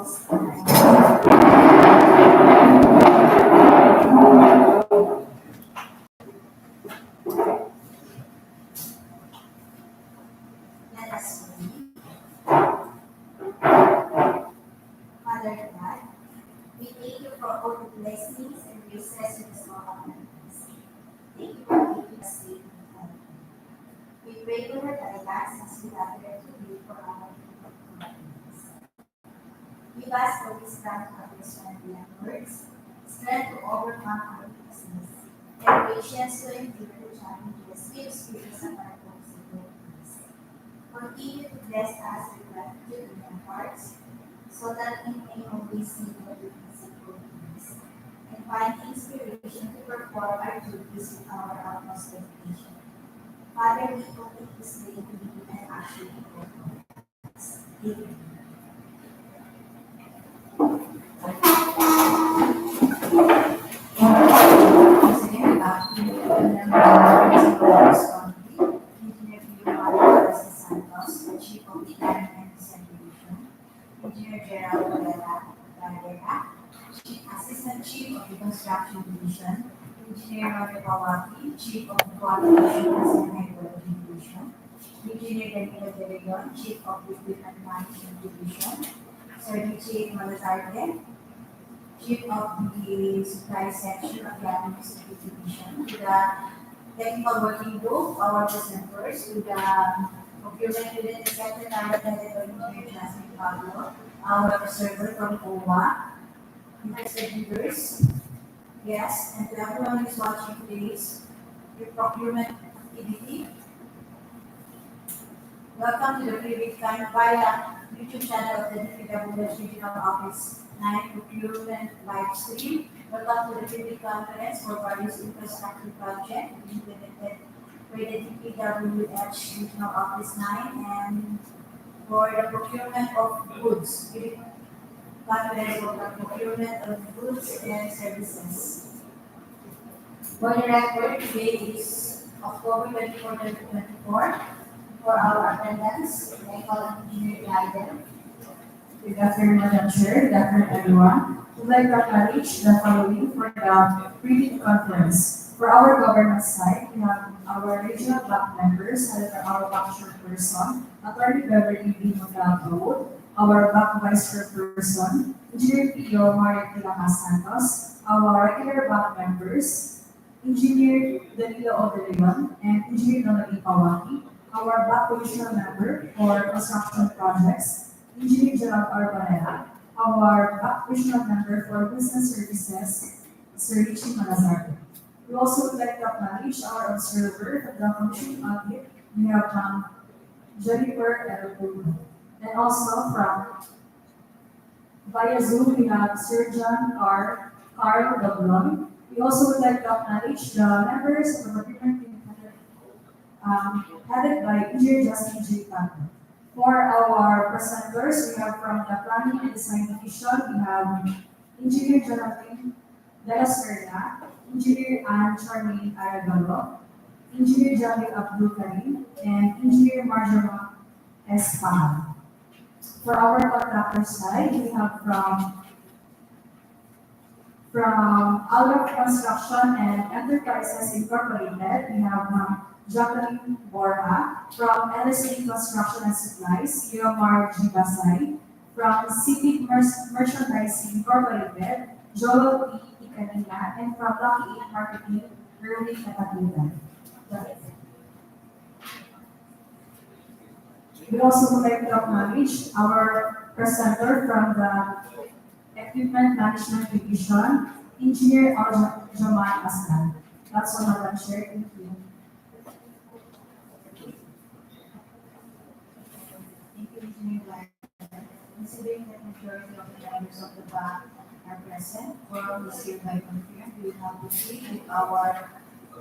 principles. Let us pray. Father God, we thank you for all the blessings and graces in this moment. Thank you for making us safe and healthy. We pray for your guidance as we gather today for our meetings. Give us the wisdom to understand the words, strength to overcome our weaknesses, and patience to endure the challenges we experience at our possibilities. Continue to bless us with gratitude in our hearts, so that we may always see your goodness and goodness, and find inspiration to perform our duties with our utmost dedication. Father, we commit this day to you and ask you to perform us. Amen. Once again, Santos, the Chief of Planning and Distribution, Engineer Gerald Gutalac, Assistant Chief of the Construction Division, Engineer Norte Chief of the Quality Assurance and Hydrology Division, Engineer Imelda, Chief of the Equipment Management Division, Sir Chief Malazarte, Chief of the Supply Section of the Administrative Division, to the Technical Working Group, our presenters, to the Procurement Unit Secretary headed by Engineer Jasmine Pablo, our observer from OWA, distributors, yes, and to everyone who is watching today's procurement activity. Welcome to the Private Time via YouTube channel of the DPWH Regional Office 9 Procurement Livestream. Welcome to the Private Conference for various infrastructure projects implemented by the DPWH Regional Office 9 and for the procurement of goods. Conference for the procurement of goods and services. For the record, today is October 24, 2024. For our attendance, I call on Engineer Imelda. Good afternoon, Madam Chair. Good afternoon, everyone. We'd like to acknowledge the following for the pre conference. For our government side, we have our regional block members, headed by our block chairperson, Attorney Beverly B. Montalvo, our block vice chairperson, Engineer P.O. Maria Tilama Santos, our regular block members, Engineer Danilo Odeleon, and Engineer Donald Pawaki, our block positional member for construction projects, Engineer Gerald Arbanera, our block positional member for business services, Sir Richie Malazarte. We also would like to acknowledge our observer of the commission audit. We have Jennifer Elpullo. And also from via Zoom, we have Sir John Carl Doblon. We also would like to acknowledge the members of the procurement team headed by Engineer Justin J. Tanto. For our presenters, we have from the Planning and Design Division, we have Engineer Jonathan De La Serna, Engineer Anne Charmaine Aragalo, Engineer Jamil Abdul Karim, and Engineer Marjora S. Pahal. For our contractor side, we have from Alra Construction and Enterprises Incorporated, we have Jacqueline Borja. From LSA Construction and Supplies, Leomar G. Basay. From City Merchandising Incorporated, Joel P. Icanina. And from Lucky 8 Marketing, Erwin Catapulta. We also would like to acknowledge our presenter from the Equipment Management Division, Engineer Jamal Aslan. That's all, Madam Chair. Thank you. Thank you, Engineer Black. Considering that majority of the members of the BAC are present, forum is hereby confirmed. We will now proceed with our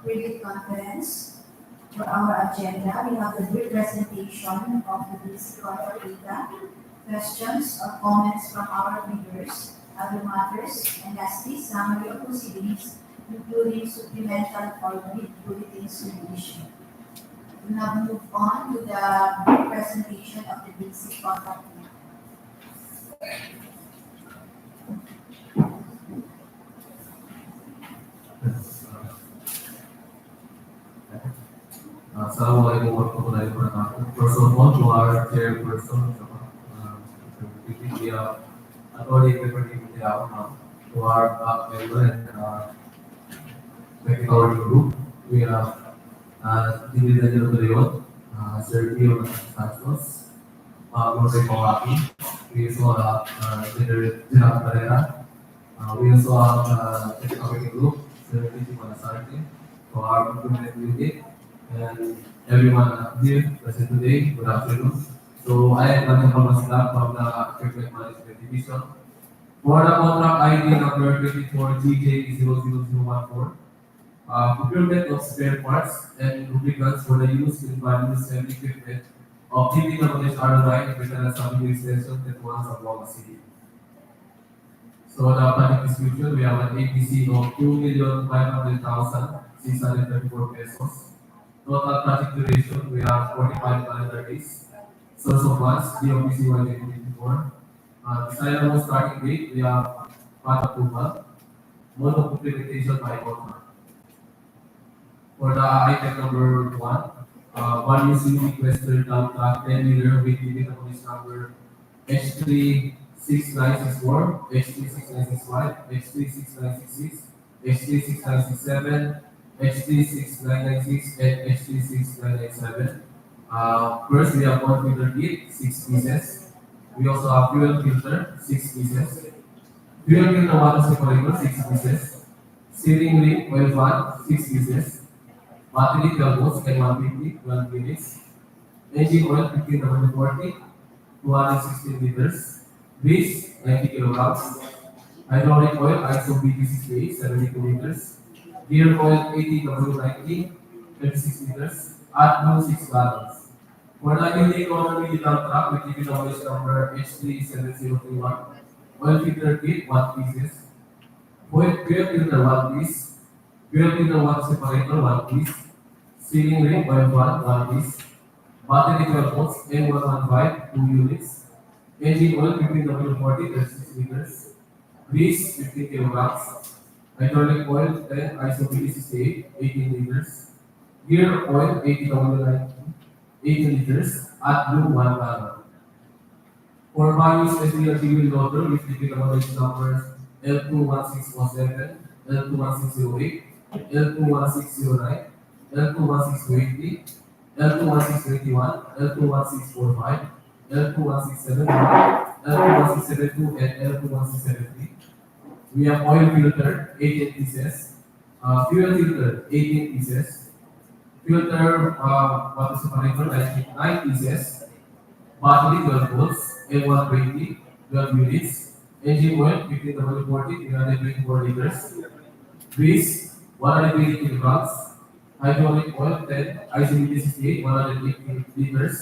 private conference. For our agenda, we have the brief presentation of the basic contract data, questions or comments from our readers, other matters, and lastly, summary of proceedings, including supplemental or bulletins to be issued. We now move on to the brief presentation of the basic contract data. Assalamualaikum warahmatullahi wabarakatuh. First of all, to our chairperson, authority to our member and technical working group. We have Imelda Leon, Sergio Santos, Norte. We also have General Pereira. We also have technical working group, for our procurement unit, and everyone here present today. Good afternoon. So I am Dr. Pamasla from the Procurement Management Division. For the contract ID number 24GJ00014, procurement of spare parts and lubricants for the use in values and equipment of DPWH ROI with an assembly extension Tetuan, Zamboanga City. So the project description, we have an APC of 2,500,634 pesos. Total project duration, we have 45 calendar days. Source of funds, DOPC 184. Desirable starting date, we have part approval. Mode of implementation by contract. For the item number 1, one using requested dump truck 10-wheeler with unit police number H36964, H36965, H36966, H36967, H36996, and H36997. First, we have one filter kit, 6 pieces. We also have fuel filter, 6 pieces. Fuel filter water separator, 6 pieces. Sealing ring, oil fan, 6 pieces. Battery 12 volts and 150, 12 units. Engine oil 15W40, 216 liters. Grease 90 kilograms. Hydraulic oil ISO BB68, 72 liters. Gear oil 80W90, 36 liters. AdBlue 6 gallons. For the unique economy dump truck with DPWH number H37031, oil filter kit 1 pieces. Fuel filter 1 piece. Fuel filter water separator 1 piece. Sealing ring oil fan 1 piece. Battery 12 volts M115 2 units. Engine oil 15W40 36 liters. Grease 15 kilograms. Hydraulic oil 10 ISO BB68 18 liters. Gear oil 80W90 18 liters. AdBlue 1 gallon. For values SDR wheel loader with DPWH numbers L21607, L21608, L21609, L21620, L21621, L21645, L21671, L21672, and L21673. We have oil filter 18 pieces, fuel filter 18 pieces, filter water separator 9 pieces, battery 12 volts, M120 12 units, engine oil 15W40 324 liters, grease 180 kilograms, hydraulic oil 10 ICD68 180 liters,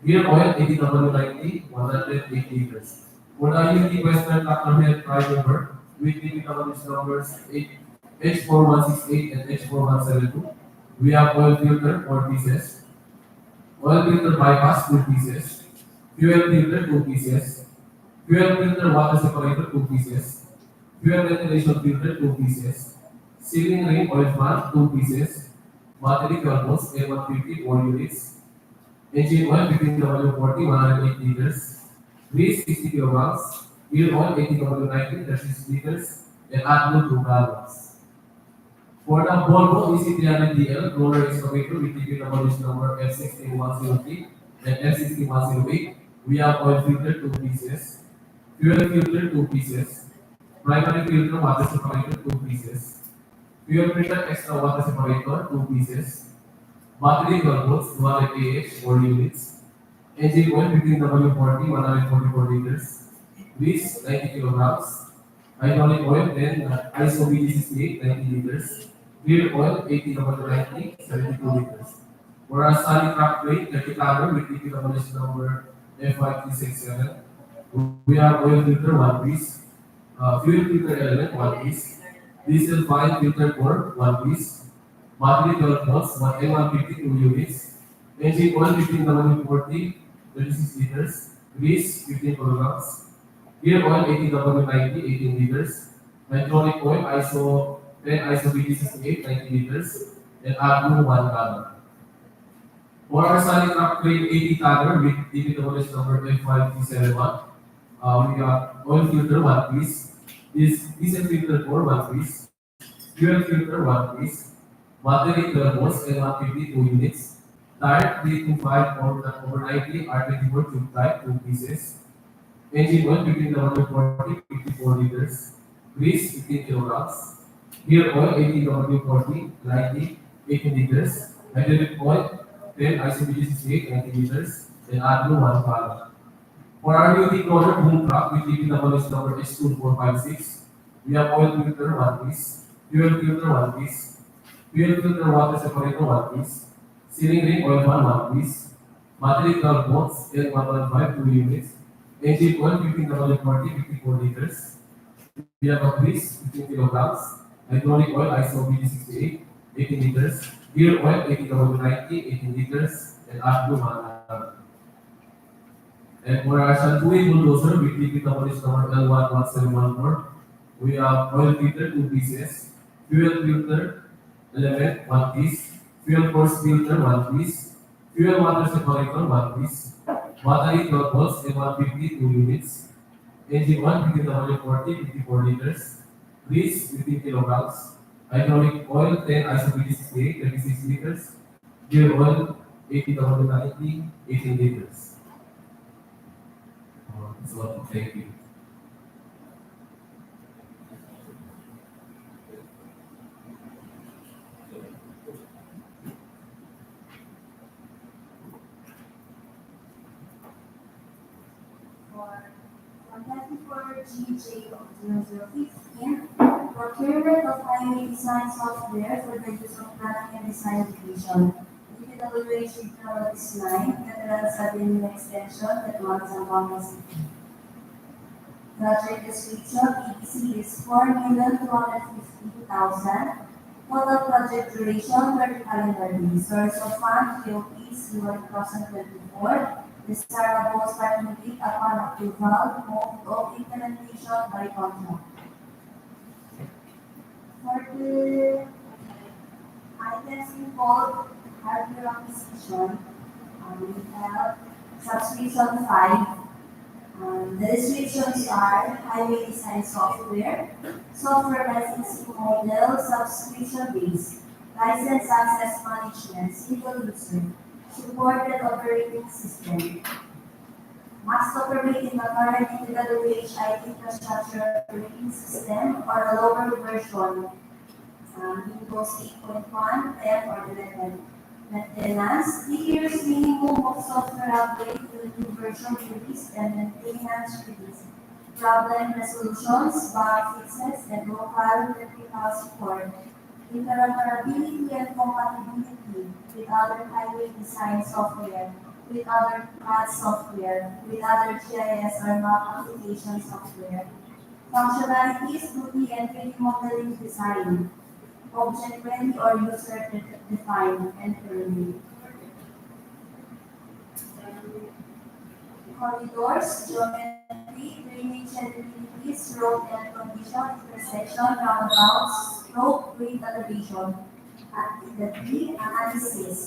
gear oil 80W90 108 liters. For the unique Western tractor head prime mover with DPWH numbers H4168 and H4172, we have oil filter 4 pieces, oil filter bypass 2 pieces, fuel filter 2 pieces, fuel filter water separator 2 pieces, fuel ventilation filter 2 pieces, sealing ring oil fan 2 pieces, battery 12 volts M150 4 units, engine oil 15W40 108 liters, grease 60 kilograms, gear oil 80W90 36 liters, and AdBlue 2 gallons. For the Volvo EC300DL roller excavator with DPWH number F16103 and F16108, we have oil filter 2 pieces, fuel filter 2 pieces, primary filter water separator 2 pieces, fuel filter extra water separator 2 pieces, battery 12 volts 200 Ah 4 units, engine oil 15W40 144 liters, grease 90 kilograms, hydraulic oil 10 ISO BD68 90 liters, gear oil 80W90 72 liters. For our solid track plate 30 color with DPWH number F5367, we have oil filter 1 piece, fuel filter element 1 piece, diesel fine filter core 1 piece, battery 12 volts 1M150 2 units, engine oil 15W40 36 liters, grease 15 kilograms, gear oil 80W90 18 liters, hydraulic oil ISO BD68 90 liters, and AdBlue 1 gallon. For our solid truck crane 80 tonner with DPWH number F5371, we have oil filter 1 piece, diesel filter 4 1 piece, fuel filter 1 piece, battery 12 volts and 152 units, tire 325 over 90 R24 tube type 2 pieces, engine oil between the 140 54 liters, grease 15 kilograms, gear oil 80W40 lightning 18 liters, hydraulic oil 10 ICBG 68 90 liters, and AdBlue 1 gallon. For our new crawler boom truck with DPWH number S2456, we have oil filter 1 piece, fuel filter 1 piece, fuel filter water separator 1 piece, sealing ring oil 1 piece, battery 12 volts and 115 2 units, engine oil 15W40 54 liters. We have a grease 15 kilograms, hydraulic oil ISO 68 18 liters, gear oil 80W90 18 liters, and AdBlue 1 gallon. And for our Shanhui bulldozer with DPWH number L11714, we have oil filter 2 pieces, fuel filter element 1 piece, fuel force filter 1 piece, fuel water separator 1 piece, battery 12 volts and 152 units, engine 1 DPWH 54 liters, grease 15 kilograms, hydraulic oil 10 ISO 68 36 liters, gear oil 80W90 18 liters. So, thank you. For 194 GJ of 0015, procurement of highway design software for the use of planning and design division. DPWH Regional Design, Federal Submarine Extension, Tetuan, Zamboanga City. Project description, EPC is 4,250,000. Total project duration, 30 calendar days. Source of fund, POPs, 2024. Desirable starting date upon approval, mode of implementation by contract. For the items involved, hardware acquisition, we have subscription 5. The restrictions are highway design software licensing model, subscription base, license access management, single user, supported operating system. Must operate in the current DPWH IT infrastructure operating system or a lower version, Windows 8.1, F or 11. Maintenance, 3 years minimum of software upgrade to the new version release and maintenance release. Problem resolutions, bug fixes, and local technical support. Interoperability and compatibility with other highway design software, with other CAD software, with other GIS or map application software. Functionalities, 2D and 3D modeling design. Object-ready or user-defined and pyramid. Corridors, geometry, drainage and utilities, road and condition, intersection, roundabouts, stroke, grade elevation. Activity, analysis.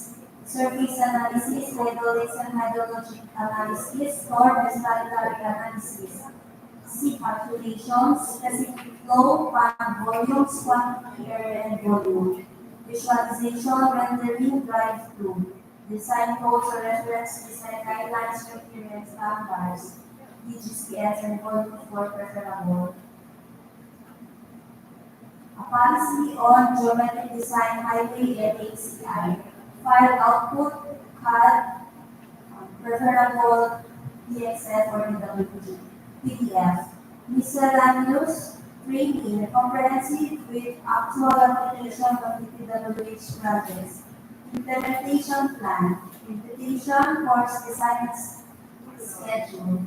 Surface analysis, hydraulics and hydrologic analysis, storm and sanitary analysis. See calculations, specific flow, pan volumes, quantity, area, and volume. Visualization, rendering, drive-through. Design codes or reference design guidelines, criteria, and standards. DGCS and volume for preferable. A policy on geometric design, highway, and HCI. File output, CAD, preferable, DXF, or DWG. PDF. Miscellaneous training, comprehensive with actual application of DPWH projects. Implementation plan. Invitation, course design schedule.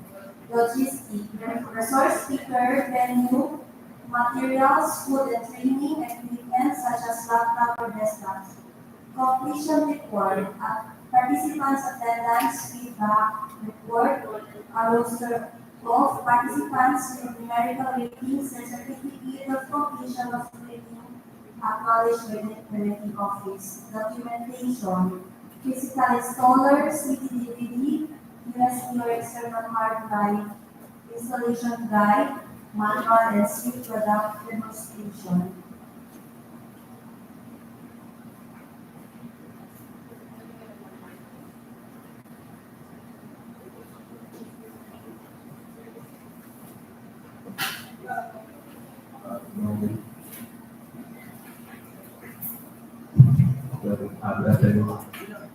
Logistic. Resource speaker, venue, materials, food and training, equipment such as laptop or desktops. Completion report. Participants' attendance feedback report. A roster of participants with numerical ratings and certificate of completion of training acknowledged by the implementing office. Documentation. physical installer, CTDVD, USB or external hard drive, installation guide, manual and SIP product demonstration. Good afternoon.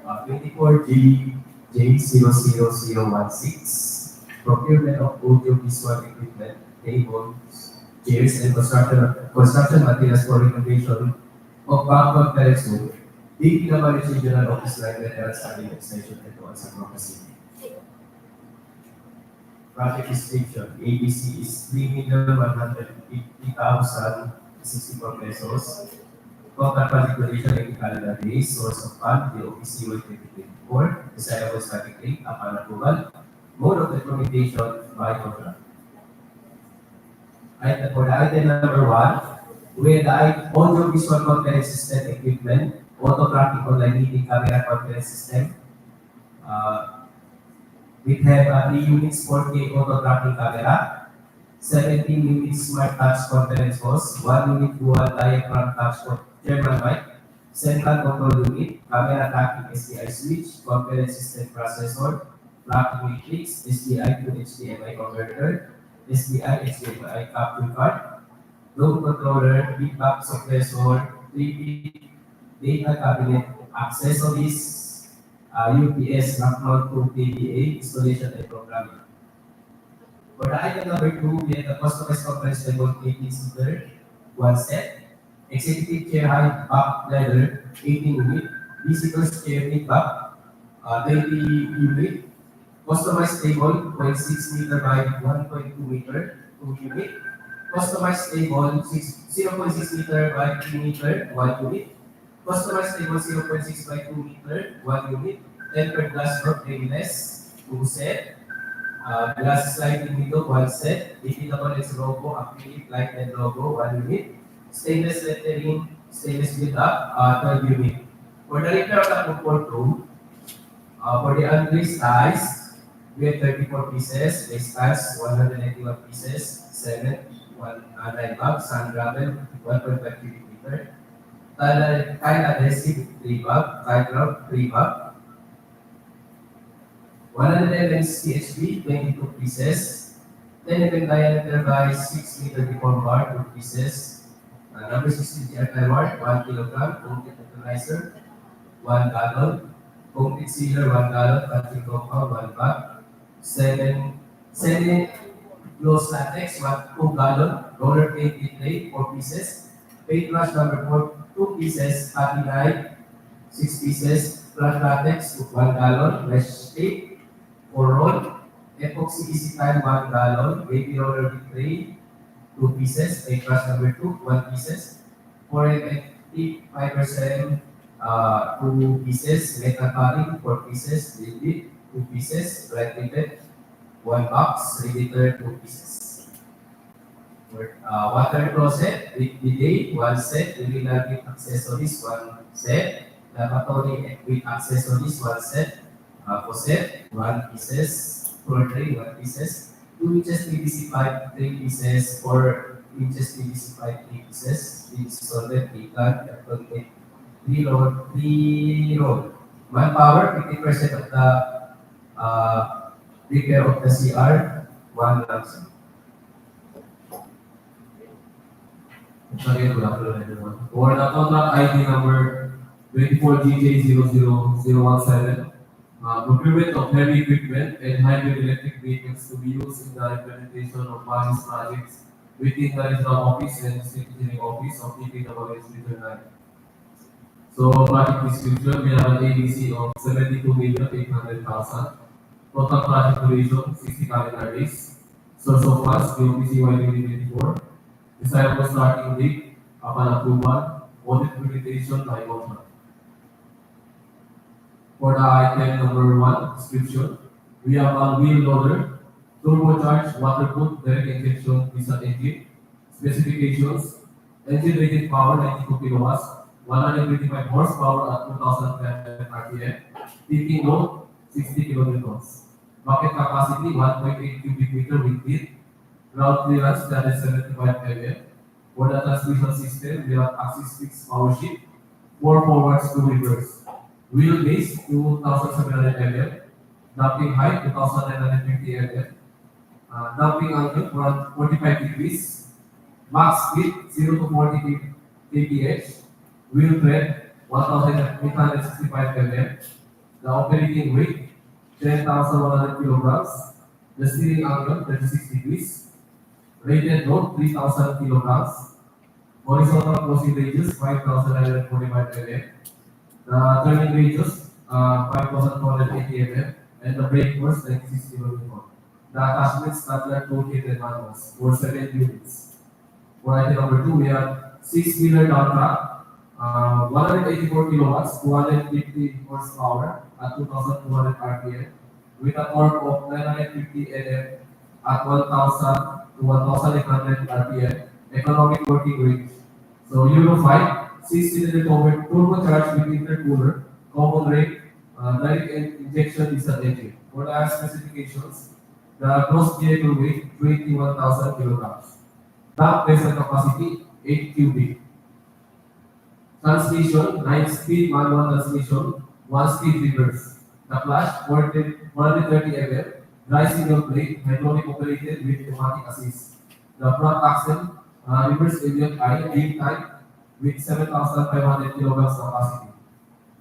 24G J00016, procurement of audio-visual equipment, tables, chairs, and construction materials for renovation of Bangkok Terrace Road, DPWH Regional Office Line Veterans Study Extension, Tetuan, Zamboanga City. Project description: ABC is 3,150,064 pesos. Total project duration 80 calendar days. Source of fund, the OPCY 2024. Desirable static rate upon approval. Mode of implementation by contract. For the item number 1, with the audio visual conference system equipment, auto tracking online meeting camera conference system. We have 3 units 4K auto tracking camera, 17 units smart touch conference host, 1 unit dual diaphragm touch chairman mic, central control unit, camera tracking SDI switch, conference system processor, tracking matrix, SDI to HDMI converter, SDI HDMI capture card, load controller, feedback suppressor, 3D data cabinet accessories, UPS rack mount to PDA installation and programming. For the item number 2, we have the customized conference table 18 seater, 1 set, executive chair high back leather 18 unit, visitors chair mid back 20 unit, customized table 0.6 meter by 1.2 meter 2 unit, customized table 0.6 meter by 3 meter 1 unit, customized table 0.6 by 2 meter 1 unit, tempered glass door frameless 2 set, glass sliding window 1 set, DPWH logo, acrylic light and logo 1 unit, stainless lettering, stainless build up 12 unit. For the repair of the comfort room, for the unglazed tiles, we have 34 pieces, base tiles 191 pieces, 9 bags, sand gravel 1.5 cubic meter, tile adhesive 3 bag, tile grout 3 bag, 111 CHP 22 pieces, 10 mm diameter by 6 meter deform bar 2 pieces, number 16 GRI bar 1 kilogram, concrete atomizer 1 gallon, concrete sealer 1 gallon, country compound 1 bag, 7 gloss latex 2 gallon, roller paint tray 4 pieces, paint brush number 4 2 pieces, cutting knife 6 pieces, flat latex 1 gallon, mesh tape 4 roll, epoxy easy time 1 gallon, baby roller tray 2 pieces, paint brush number 2 1 pieces, 4MFT 5% 2 pieces, metal padding 4 pieces, drill bit 2 pieces, bright rivet 1 box, radiator 2 pieces. Water closet with bidet 1 set, urinal with accessories 1 set, lavatory with accessories 1 set, faucet 1 pieces, floor tray 1 pieces, 2 inches PVC pipe 3 pieces, 4 inches PVC pipe 3 pieces, 3 solvent 3 can, 3 roll. Manpower 50% of the repair of the CR 1 ransom. Again, good afternoon, everyone. For the contract ID number 24GJ00017, procurement of heavy equipment and hybrid electric vehicles to be used in the implementation of various projects within the regional office and district engineering office of DPWH Region 9. So, project description, we have an ABC of 72,800,000. Total project duration 60 calendar days. Source of funds, the OPCY 2024. Desirable starting date upon approval, audit implementation by contract. For the item number 1, description, we have a wheel loader, turbocharged waterproof direct injection diesel engine. Specifications, engine rated power 92 kilowatts, 125 horsepower at 2,500 RPM, Dipping load, 60 kilonewtons. Bucket capacity, 1.8 cubic meter with lead. Ground clearance, 375 mm. For the transmission system, we have axis fixed power shift, 4 forwards, 2 reverse. Wheelbase, 2,700 mm. Damping height, 2,950 mm. Damping angle, 45 degrees. Max speed, 0 to 40 kph. Wheel tread, 1,865 mm. The operating weight, 10,100 kilograms. The steering angle, 36 degrees. Rated load, 3,000 kilograms. Horizontal crossing radius, 5,945 mm. The turning radius, 5,480 mm. And the brake force, 96 kN. The attachment standard toolkit and manuals for 7 units. For item number 2, we have 6-wheeler down track, 184 kilowatts, 250 horsepower at 2,200 RPM with a torque of 950 Nm at 1,000 to 1,800 RPM. Economic working range. So Euro 5, 6-cylinder turbocharged with intercooler, common rate, direct injection diesel engine. For the specifications, the gross vehicle weight 21,000 kilograms. Tank vessel capacity 8 cubic. Transmission 9-speed manual transmission, 1-speed reverse. The clutch 130 mm, dry single plate, hydraulic operated with pneumatic assist. The front axle reverse engine beam type with 7,500 kilograms capacity.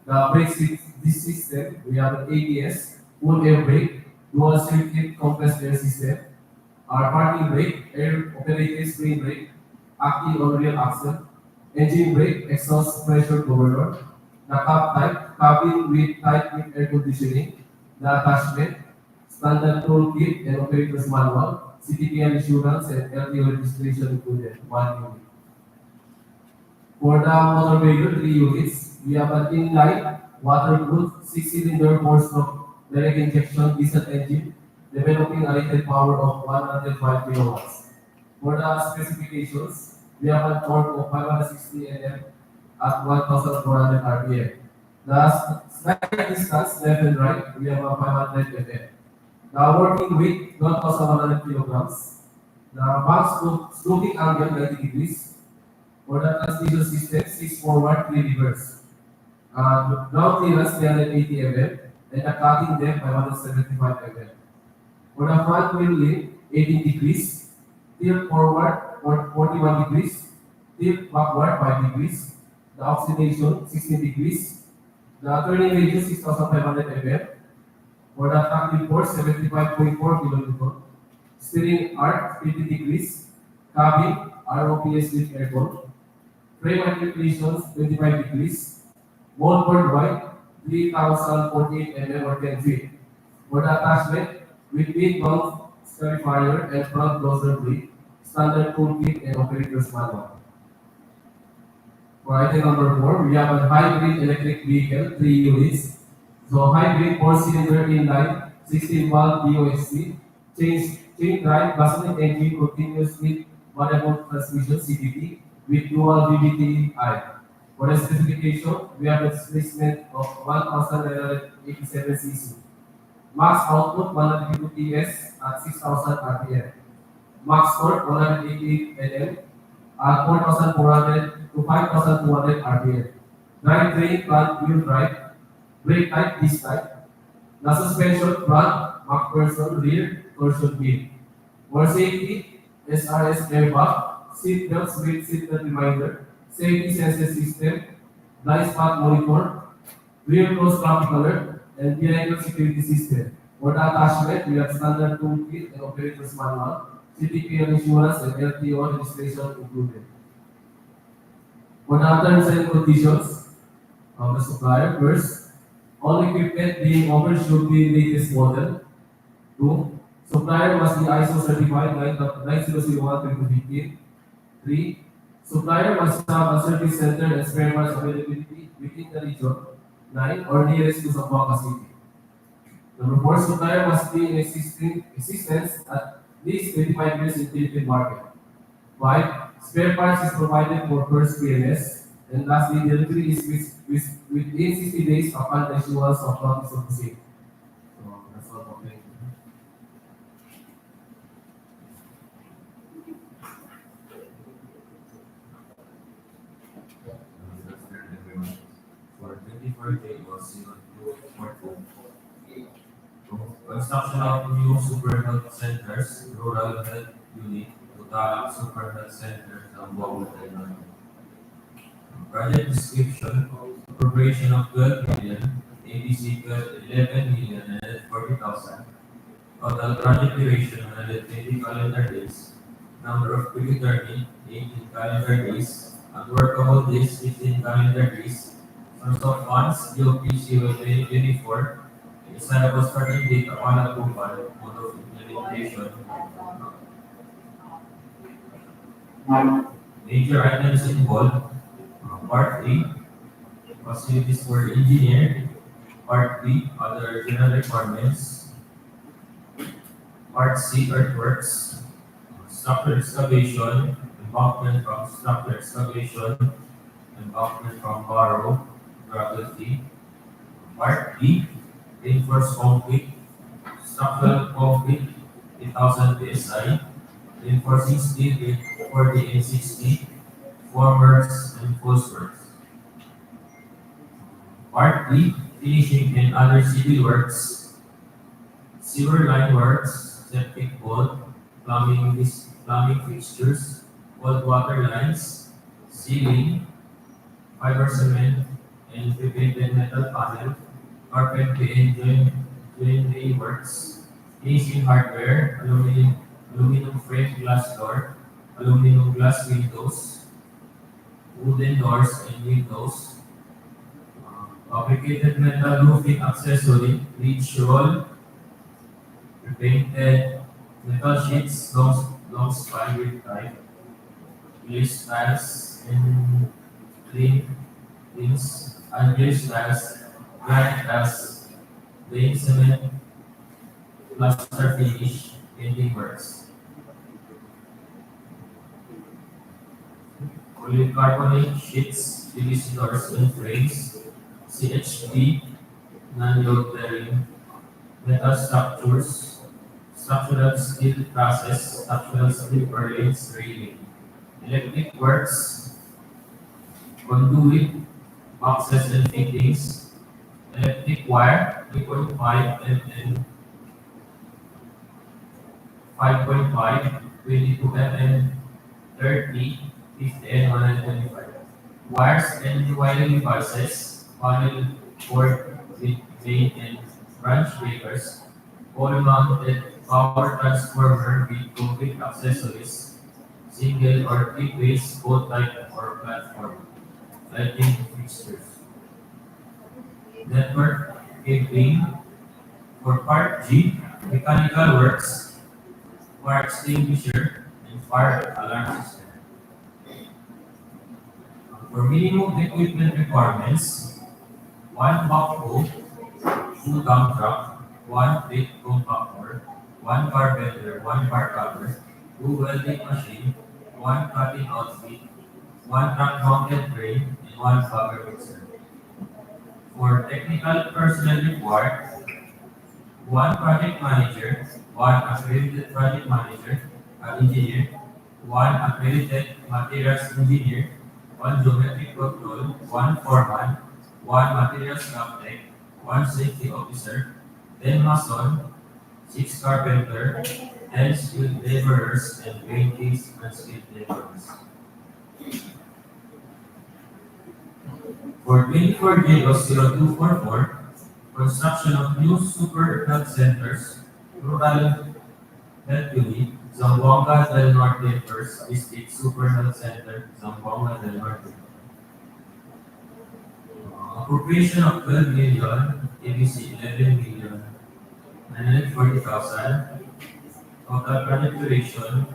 The brake system, we have an ABS, full air brake, dual circuit compressed air system. Our parking brake, air operated spring brake, acting on rear axle, engine brake, exhaust pressure governor, the cab type, cabin with tight with air conditioning, the attachment, standard toolkit and operator's manual, CTPM insurance and LTO registration included, 1 unit. For the motor vehicle, 3 units, we have an inline, waterproof, 6-cylinder 4-stroke direct injection diesel engine, developing a rated power of 105 kilowatts. For the specifications, we have a torque of 560 Nm at 1,400 RPM. The slide distance left and right, we have a 500 Nm. The working weight, 1,100 kilograms. The bank sloping angle, 90 degrees. For the transmission system, 6 forward, 3 reverse. Ground clearance, 380 mm, and the cutting depth, 575 mm. For the front wheel link, 18 degrees, tilt forward 41 degrees, tilt backward 5 degrees, the oxidation 16 degrees, the turning radius 6,500 mm, for the tracking force 75.4 kN, steering arc 50 degrees, cabin ROPS with aircon, frame articulations 25 degrees, moldboard wide 3,048 mm or 10 feet. For the attachment, with mid-mount scarifier and front closer blade, standard toolkit and operator's manual. For item number 4, we have a hybrid electric vehicle, 3 units. So hybrid 4-cylinder inline, 16-valve DOHC, chain drive, gasoline engine, continuously variable transmission CVT with dual VVT-I. For the specification, we have a displacement of 1,987 cc. Max output 152 PS at 6,000 RPM. Max torque 188 Nm at 4,400 to 5,200 RPM. Drivetrain front wheel drive, brake type disc type. The suspension front, MacPherson rear, torsion beam. For safety, SRS airbag, seat belts with seatbelt reminder, safety sensor system, blind spot monitor, rear close traffic alert, and vehicle security system. For the attachment, we have standard toolkit and operator's manual, CTPM insurance and LTO registration included. For the terms and conditions of the supplier, first, all equipment being offered should be latest model. 2. Supplier must be ISO certified 9001-2015. 3. Supplier must have a service center and spare parts availability within the region 9 or nearest to Zamboanga City. Number 4, supplier must be in existence at least 25 years in Philippine market. 5, spare parts is provided for first PMS And lastly, delivery is within 60 days upon the issuance of notice of receipt. So that's all for me. For 24 day was 0242. Construction of new super health centers, rural health unit, Gutalac Super Health Center, Zamboanga. Project description, appropriation of 12 million, ABC 11 million and 40,000. Total project duration 120 calendar days. Number of predetermined 18 calendar days. Unworkable days 15 calendar days. Source of funds DOPC 2024. Assignable starting date upon approval. Mode of implementation. Major items involved. Part A, facilities for engineer. Part B, other general requirements. Part C, earthworks. Structure excavation, embankment from structure excavation, embankment from borrow, gravity. Part D, reinforced concrete, structural concrete, 8,000 PSI, reinforcing steel with 40 and 60, formworks and falseworks. Part D, finishing and other civil works, sewer line works, septic vault, plumbing fixtures, cold water lines, ceiling, fiber cement, and prepainted metal panel, carpentry and joinery works, finishing hardware, aluminum frame glass door, aluminum glass windows, wooden doors and windows, fabricated metal roofing accessory, ridge roll, repainted metal sheets, long span with type, glazed tiles and clean things, unglazed tiles, granite tiles, plain cement, plaster finish, painting works. Polycarbonate sheets, PVC doors and frames, CHP, non-load bearing, metal structures, structural steel trusses, structural steel purlins, railing, electric works, conduit, boxes and fittings, electric wire, 3.5 and 5.5, 22 mm, 30, 50 and 125. Wires and wiring devices, panel board with main and branch breakers, wall-mounted power transformer with complete accessories, single or three-phase both type or platform, lighting fixtures. Network cabling for Part G, mechanical works, fire extinguisher, and fire alarm system. For minimum equipment requirements, one backhoe, two dump truck, one plate compactor, one carpenter, one bar cover, two welding machine, one cutting outfit, one truck mounted crane, and one bagger mixer. For technical personnel required, one project manager, one accredited project manager, engineer, one accredited materials engineer, one geometric control, one foreman, one materials tech, one safety officer, 10 mason, 6 carpenter, 10 skilled laborers, and 20 unskilled laborers. For 24J0244, construction of new super health centers, rural health unit, Zamboanga del Norte First District Super Health Center, Zamboanga del Norte. Appropriation of 12 million, ABC 11 million, 940,000. Total project duration,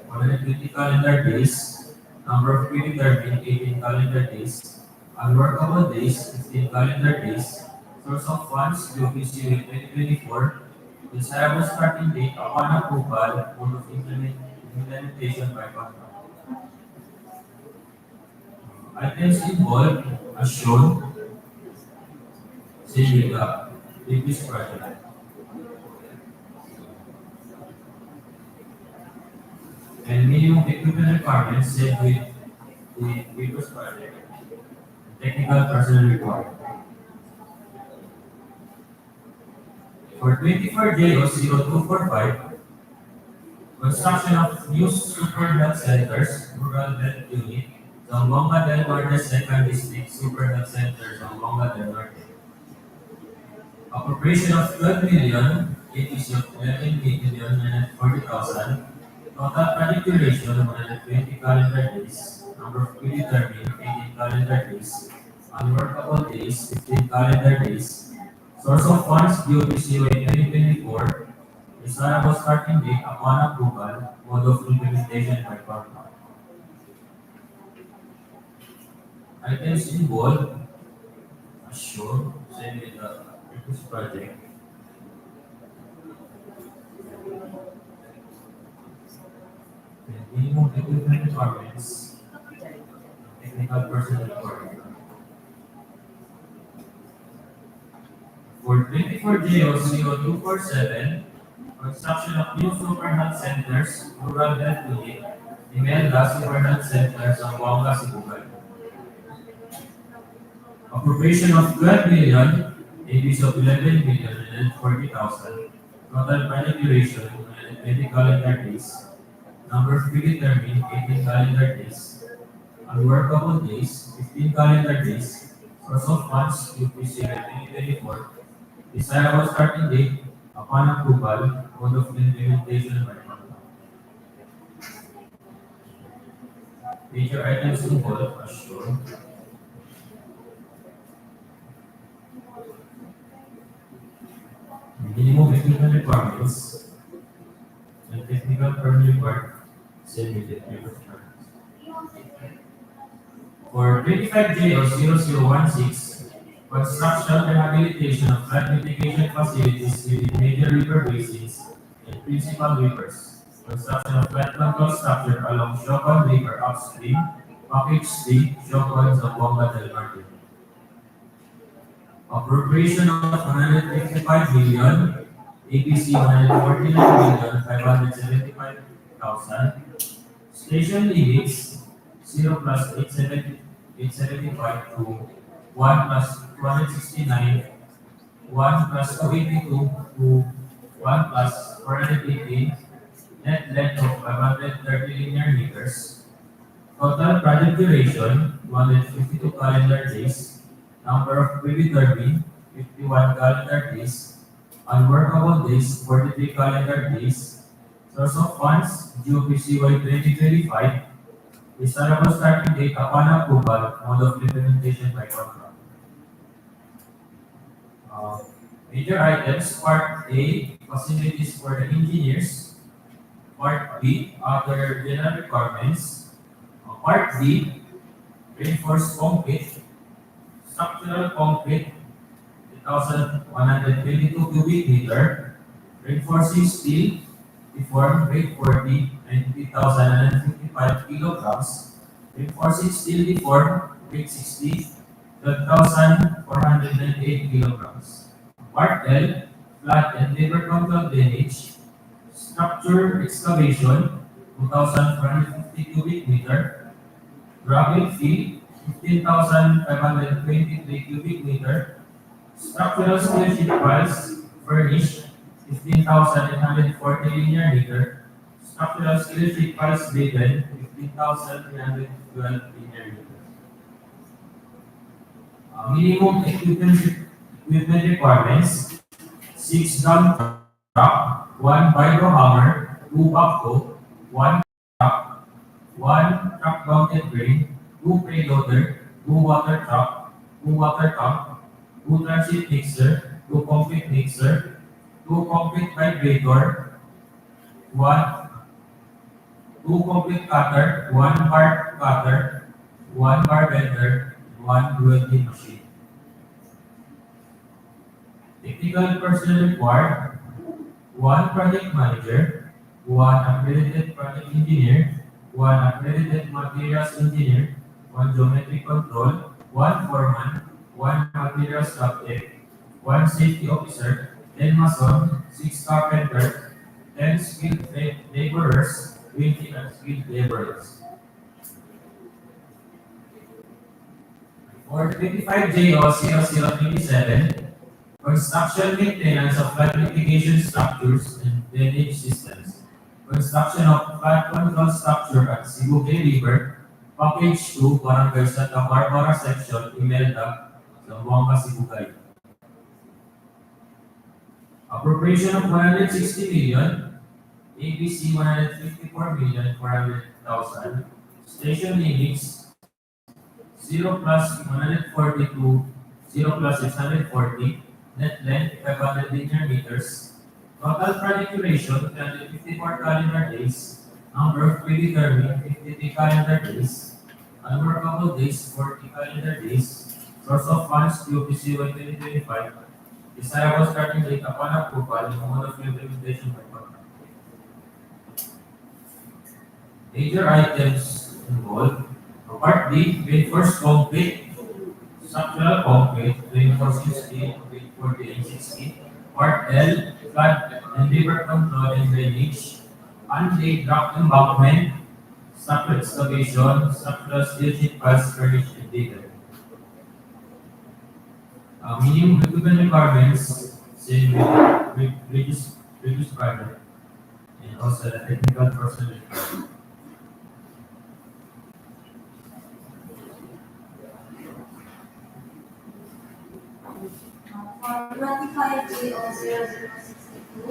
120 calendar days. Number of predetermined 18 calendar days. Unworkable days, 15 calendar days. Source of funds, DOPC 2024. Desirable starting date upon approval, mode of implementation by contract. Items involved as shown, same with the previous project. And minimum equipment requirements set with the previous project. Technical personnel required. For 24 JO0245, construction of new super health centers, rural health unit, Zamboanga del Norte Second District Super Health Center, Zamboanga del Norte. Appropriation of 12 million, ATC of 11,940,000, total project duration 120 calendar days, number of predetermined 18 calendar days, unworkable days 15 calendar days, source of funds DOPCY 2024, desirable starting date upon approval, mode of implementation by partner. Items involved, as shown, same with the previous project. And minimum equipment requirements, technical personnel requirements. For 24JO0247, construction of new super health centers, rural health unit, Imelda Super Health Center, Zamboanga, Sibugay. Appropriation of 12 million, ABs of 11,040,000, total project duration 20 calendar days, number of predetermined 18 calendar days, unworkable days 15 calendar days, source of funds UPC 2024, desirable starting date upon approval, mode of implementation by partner. Major items involved as shown. Minimum equipment requirements and technical permit required, same with the previous requirements. For 25JO0016, construction rehabilitation of flood mitigation facilities within major river basins and principal rivers. Construction of flood control structure along Siocon River upstream, Package Street, Siocon, Zamboanga del Norte. Appropriation of 155 million, APC 149,575,000. Station limits 0 plus 875 to 1 plus 269, 1 plus 282 to 1 plus 418, net length of 530 linear meters. Total project duration 152 calendar days. Number of predetermined 51 calendar days, unworkable days 43 calendar days, source of funds DOPCY 2025, desirable starting date upon approval, mode of implementation by contract. Major items, Part A, facilities for the engineers. Part B, other general requirements. Part D, reinforced concrete. Structural concrete, 3,122 cubic meter, reinforcing steel, deformed grade 40, 90,055 kilograms, reinforcing steel deformed grade 60, 12,498 kilograms. Part L, flood and river control drainage, structure excavation, 2,450 cubic meter, gravel fill, 15,523 cubic meter, structural steel sheet piles furnished 15,840 linear meter, structural steel sheet piles laden 15,312 linear meter. Minimum equipment requirements: 6 dump truck, 1 vibro hammer, 2 backhoe, 1 truck, 1 truck mounted crane, 2 payloader, 2 water truck, 2 water tank, 2 transit mixer, 2 concrete mixer, 2 concrete vibrator, 2 concrete cutter, 1 bar cutter, 1 bar bender, 1 welding machine. Technical personnel required: 1 project manager, 1 accredited project engineer, 1 accredited materials engineer, 1 1 geometric control, 1 foreman, 1 material subject, 1 safety officer, 10 mason, 6 carpenter, 10 skilled laborers, 20 unskilled laborers. For 25JO0027, construction maintenance of flood mitigation structures and drainage systems. Construction of flood control structure at Sibugay River, Package 2, Barangay Santa Barbara Section, Imelda, Zamboanga, Sibugay. Appropriation of 160 million, ABC 154,400,000, station limits 0 plus 142, 0 plus 640, net length 500 linear meters, total project duration 354 calendar days, number of predetermined 53 calendar days, unworkable days 40 calendar days, source of funds QPC 2025, desirable starting date upon approval and mode of implementation by contract. Major items involved. Part B, reinforced concrete, structural concrete, reinforcing steel, 40 and 60. Part L, flood and river control and drainage, unlaid rock embankment, structural excavation, structural steel sheet piles, furnished and digger. Minimum equipment requirements, same with reduced project, and also the technical personnel requirement. For 25J0062,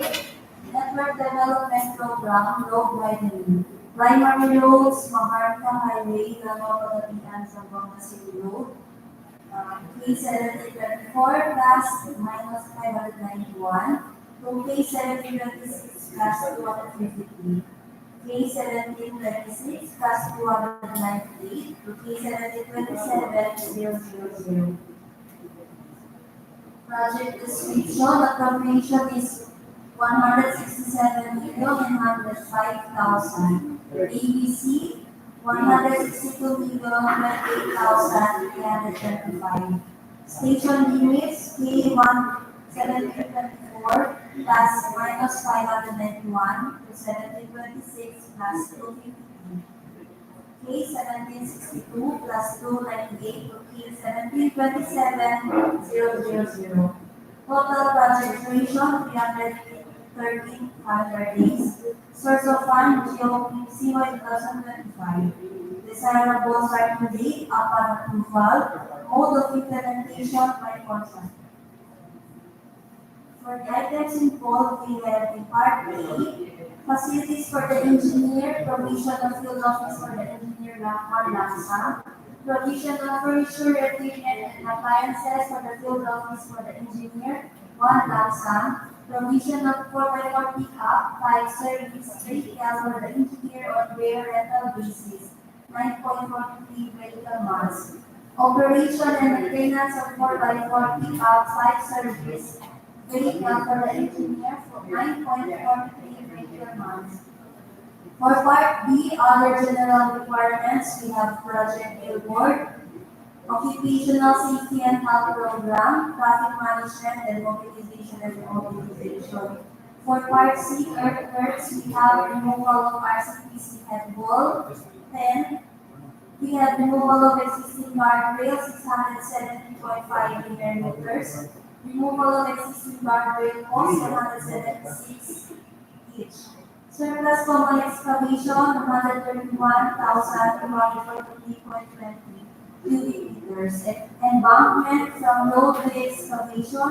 Network Development Program, Road Widening. Primary roads, Maharta Highway, Zamboanga, Zamboanga City Road. K1724 plus minus 591 to K1726 plus 253. K1726 plus 298 to K1727 Project description, appropriation is 167,105,000. ABC 162,028,325. Station limits K1724 plus minus 591 to 1726 plus 250. K1762 plus 298 to K1727,000. Total project duration 313 calendar days. Source of fund GOPC 2025. Desirable starting date upon approval. Mode of implementation by contract. For the items involved, we have in Part A, facilities for the engineer, provision of field office for the engineer, one lump sum, provision of furniture, equipment, and appliances for the field office for the engineer, one lump sum, provision of 4x4 pickup, 5 service vehicles for the engineer on bare rental basis, 9.43 vehicle months, operation and maintenance of 4x4 pickup, 5 service vehicle for the engineer for 9.43 vehicle months. For Part B, other general requirements, we have project billboard, occupational safety and health program, traffic management and mobilization and mobilization. For Part C, earthworks, we have removal of RCPC head wall, 10. We have removal of existing guardrail, 670.5 linear meters. Removal of existing guardrail posts, 176 each. Surplus common excavation, 131,243.20 cubic meters. Embankment from roadway excavation,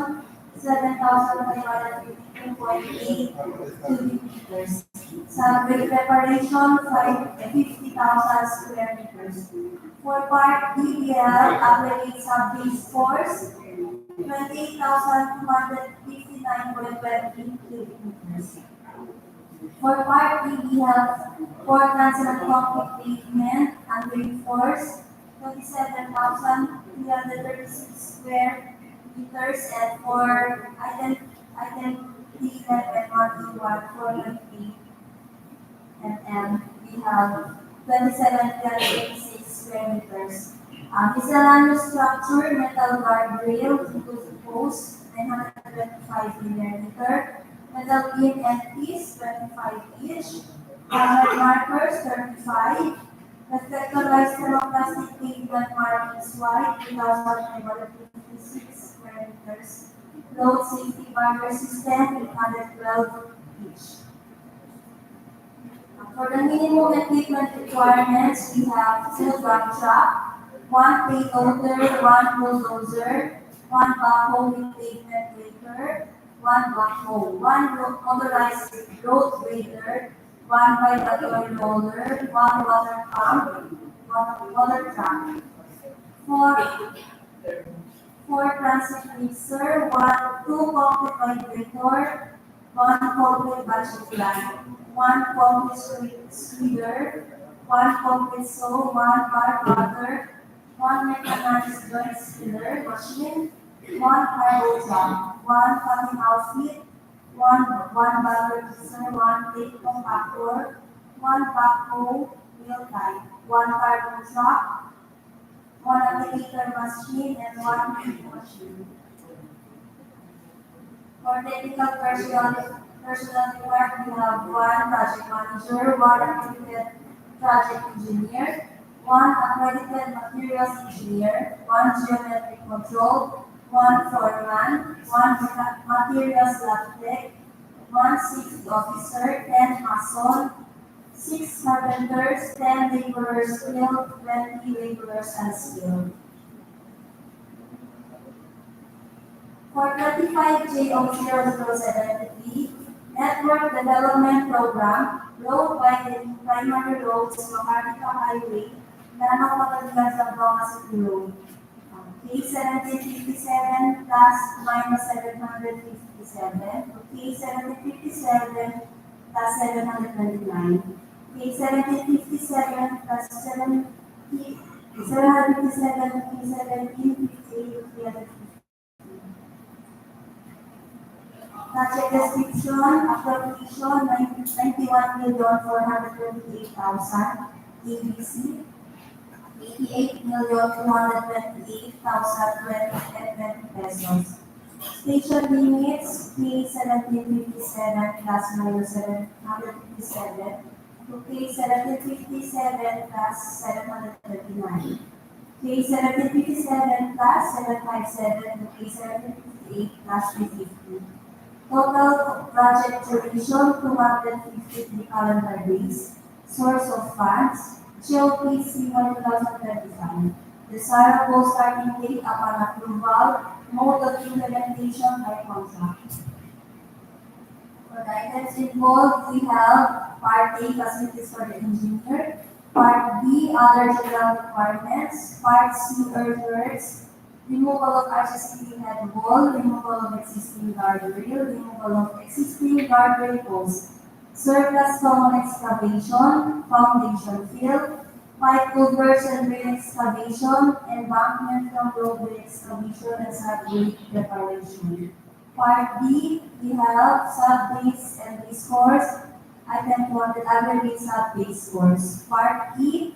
7,552.8 cubic meters. Subgrade preparation, 50,000 square meters. For Part B, we have aggregate subbase force, 28,259.20 cubic meters. For Part B, we have 4 transient concrete pavement and reinforced 27,336 square meters, and for item D11 and 4.8 mm, we have 27,386 square meters. Miscellaneous structure, metal guardrail, inclusive post, 925 linear meter. Metal beam and piece, 25 each. Hazard markers, 35. Reflectorized thermoplastic pavement markings white, 2,556 square meters. Load safety barrier system, 812 each. For the minimum equipment requirements, we have 2 dump truck, 1 payloader, 1 bulldozer, 1 backhoe with pavement breaker, 1 backhoe, 1 motorized road grader, 1 vibratory roller, 1 water pump, 1 water truck, 4 transit mixer, 2 concrete vibrator, 1 concrete batching plant, 1 concrete squeeder, 1 concrete saw, 1 bar cutter, 1 mechanized joint spiller machine, 1 cargo truck, 1 cutting outfit, 1 bagger mixer, 1 tape compactor, 1 backhoe wheel type, 1 carbon truck, 1 applicator machine, and 1 picking machine. For technical personnel required, we have 1 project manager, 1 accredited project engineer, 1 accredited materials engineer, 1 geometric control, 1 foreman, 1 materials lab tech, 1 safety officer, 10 mason, 6 carpenters, 10 laborers skilled, 20 laborers unskilled. For 25J00073, Network Development Program, road widening primary roads, Maharlika Highway, Lanao Pagadian, Zamboanga City Road. K1757 plus minus 757, K1757 plus 729, K1757 plus 757, K1758, 350. Project description, appropriation, 91,428,000, ABC, 88,228,020 pesos. Station limits, K1757 plus minus 757 to K1757 plus 739. K1757 plus 757 to K1758 plus 350. Total project duration, 253 calendar days. Source of funds, GOPC 2025. Desirable starting date upon approval. Mode of implementation by contract. For the items involved, we have Part A, facilities for the engineer. Part B, other general requirements. Part C, earthworks. Removal of accessibility head wall, removal of existing guardrail, removal of existing guardrail posts, surplus common excavation, foundation fill, pipe culverts and drain excavation, embankment from roadway excavation and sub-grade preparation. Part D, we have sub-base and base course, item 200 aggregate sub-base course. Part E,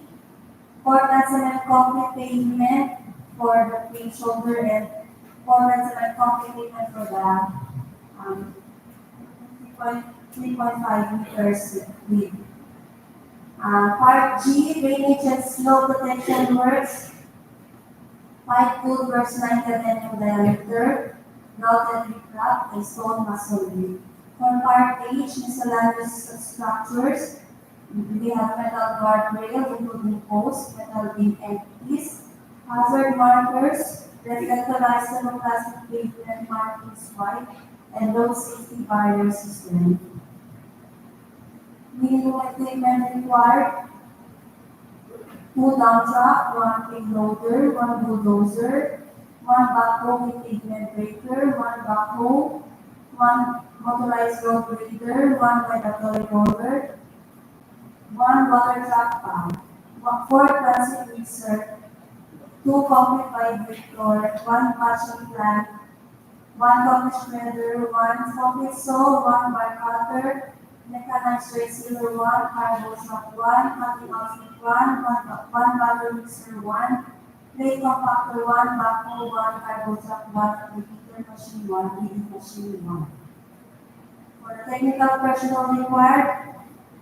Portland cement concrete pavement for the paved shoulder and Portland cement concrete pavement for the 3.5 meters width. Part G, drainage and slow protection works, pipe culverts 9 to 10 in diameter, grout and riprap, and stone masonry. For Part H, miscellaneous structures, we have metal guardrail, including posts, metal beam and piece, hazard markers, reflectorized thermoplastic pavement markings white, and road safety barrier system. Minimum equipment required, 2 dump truck, 1 payloader, 1 bulldozer, 1 backhoe with pavement breaker, 1 backhoe, 1 motorized road grader, 1 vibratory roller, 1 water truck pump, 4 transit mixer, 2 concrete vibrator, 1 batching plant, 1 concrete shredder, 1 concrete saw, 1 bar cutter, 1 mechanized train sealer 1, cargo truck 1, cutting outfit 1 battery mixer 1, plate compactor 1, backhoe 1, cargo truck 1, applicator machine 1, reading machine 1. For the technical personnel required,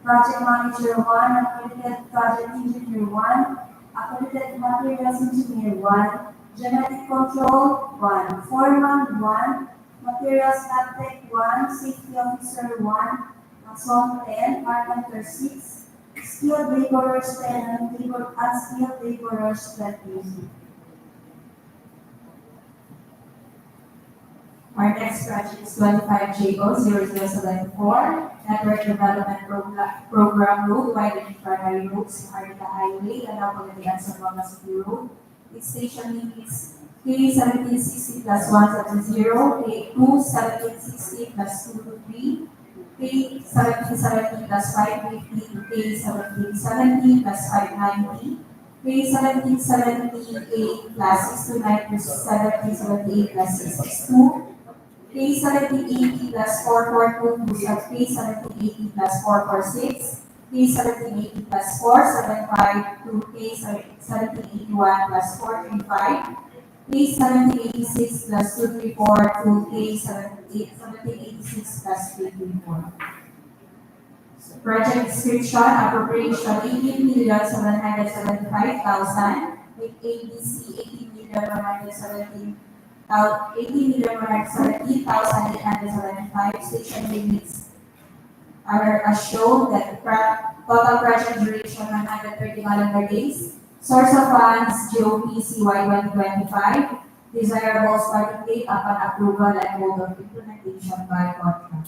project manager 1, accredited project engineer 1, accredited materials engineer 1, genetic control 1, foreman 1, materials lab tech 1, safety officer 1, mason 10, carpenter 6, skilled laborers 10, and unskilled laborers 20. Our next project is 25JO0074, Network Development Program Road Widening Primary Roads, Harita Highway, Lanao, Pagadian, Zamboanga City Road. Its station name is K1760 plus 170, K1760 plus 223, K1770 plus 550, K1770 plus 590, K1778 plus 629 plus 1778 plus 662, K1780 plus 442 plus K1780 plus 446, K1780 plus 475 to K1781 plus 435, K1786 plus 234 to K1786 plus 334. Project description, appropriation 18,775,000 with ABC 18,117,875 station limits are as shown that total project duration 130 calendar days. Source of funds GOP CY 2025. Desirable starting date upon approval and mode of implementation by contract.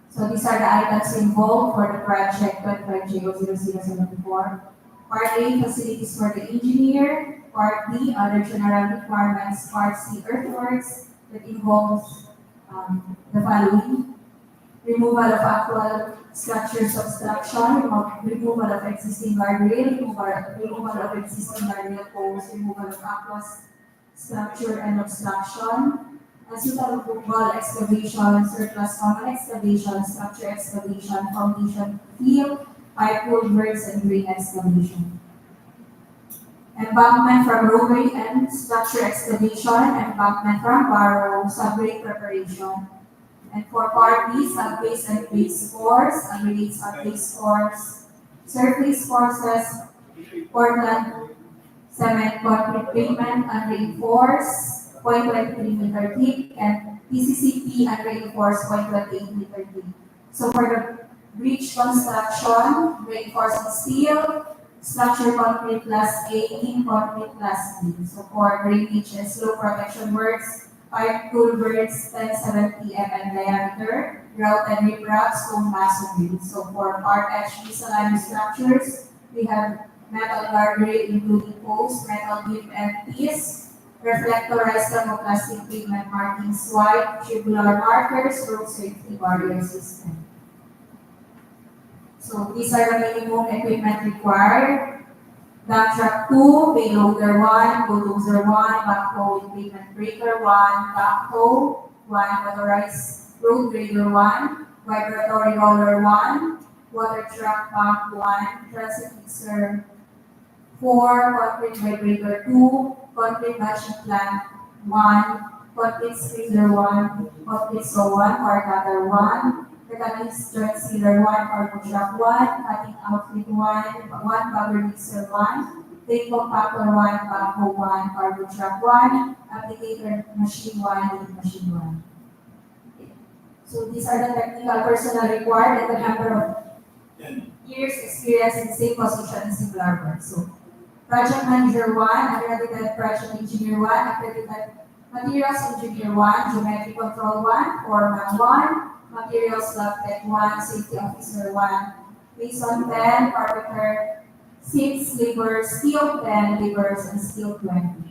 So these are the items involved for the project 25J0074. Part A, facilities for the engineer. Part B, other general requirements. Part C, earthworks that involves the following: removal of actual structures obstruction, removal of existing guardrail, removal of existing guardrail posts, removal of aqua structure and obstruction, suitable excavation, surplus common excavation, structure excavation, foundation field, pipe culverts, and drain excavation. Embankment from roadway and structure excavation, embankment from barrow, subgrade preparation. And for part B, sub-base and base course, aggregate sub-base course, surface courses, Portland cement concrete pavement unreinforced, 0.23 meter thick, and PCCP unreinforced 0.28 meter thick. So for the bridge construction, reinforcing steel, structure concrete plus A, in concrete plus B. So for drainage and slope protection works, pipe culverts 1070 mm diameter, grout and riprap, stone masonry. So for part H, miscellaneous structures, we have metal guardrail including posts, metal beam and piece, reflectorized thermoplastic pavement markings, white, tubular markers, road safety barrier system. So these are the minimum equipment required. Dump truck 2, payloader 1, bulldozer 1, backhoe with pavement breaker 1, backhoe 1, motorized road grader 1, vibratory roller 1, water truck pump 1, transit mixer 4, concrete vibrator 2, concrete batching plant 1, concrete squeezer 1, concrete saw 1, car cutter 1, mechanics joint sealer 1, cargo truck 1, cutting outfit 1 bagger mixer 1, plate compactor 1, backhoe 1, cargo truck 1, applicator machine 1, lead machine 1. So these are the technical personnel required and the number of years experience in same position in similar work. So project manager 1, accredited project engineer 1, accredited materials engineer 1, geometry control 1, foreman 1, materials lab tech 1, safety officer 1, mason 10, carpenter 6, labor steel 10, laborers and steel 20.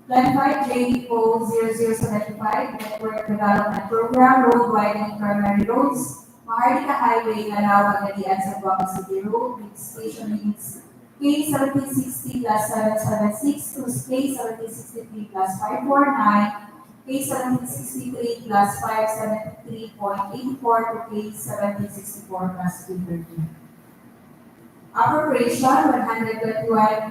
25J0075, Network Development Program, Road Widening Primary Roads, Maharlika Highway, Lanao, Pagadian, Zamboanga City Road, with station limits K1760 plus 776 to K1763 plus 549, Case 1763 plus 573.84 to case 1764 plus 230. Appropriation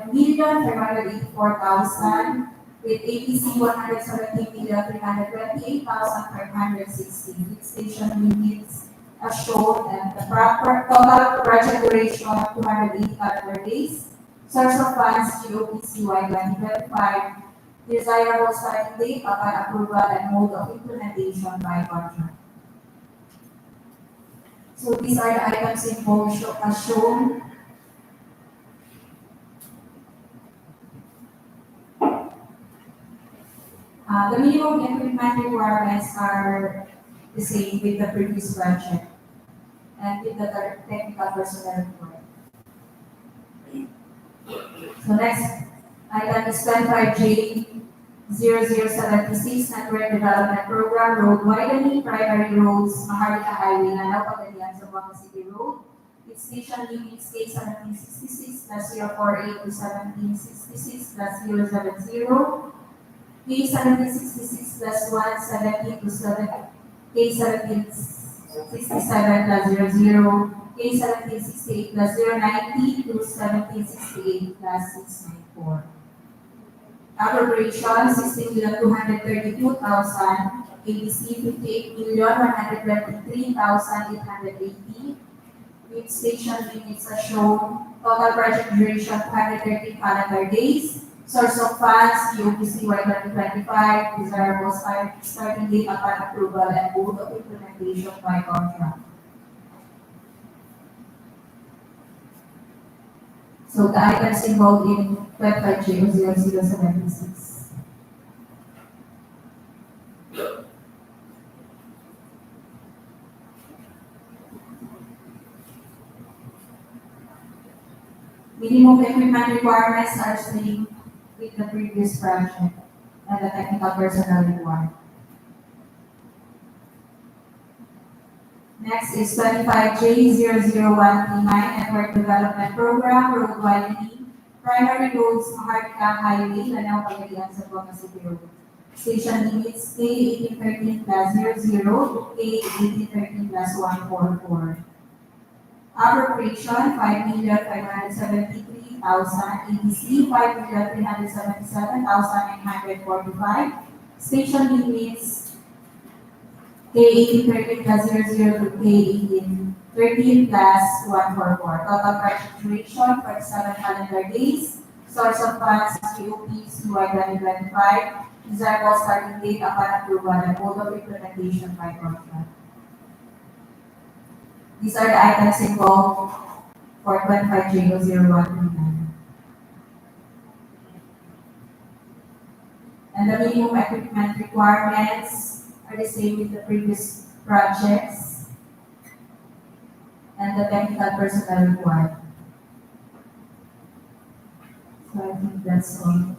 121,584,000 with APC 117,328,560. Station limits as shown and the proper total project duration 280 calendar days. Source of funds GOPCY 2025. Desirable starting date upon approval and mode of implementation by contract. So these are the items in bold as shown. The minimum equipment requirements are the same with the previous project and with the technical personnel required. So next item is 25J0076 Network Development Program Road Widening Primary Roads Maharlika Highway Lanao Pagadian Zamboanga City Road. Its station limits K 1766 +048 to 1766 +070. K 1766 +170 to 7 K 1767 +00 K 1768 +090 to 1768 +694. Appropriation 16,232,000, ABC 58,123,880. With station limits as shown, total project duration 230 calendar days. Source of funds, GOPCY 2025, desirable starting date upon approval and mode of implementation by contract. So the items involved in 25J0076. Minimum equipment requirements are same with the previous project and the technical personnel required. Next is 25J00139 Network Development Program Road Widening Primary Roads Maharlika Highway Lanao Pagadian Zamboanga City Road. Station limits K 1813 +00 to K 1813 +144. Appropriation 5,573,000, ABC 5,377,945. Station limits K 1813 +00 to K 1813 +144. Total project duration 47 calendar days. Source of funds GOPCY 2025. Desirable starting date upon approval and mode of implementation by contract. These are the items involved for 25J0139. And the minimum equipment requirements are the same with the previous projects and the technical personnel required. So I think that's all.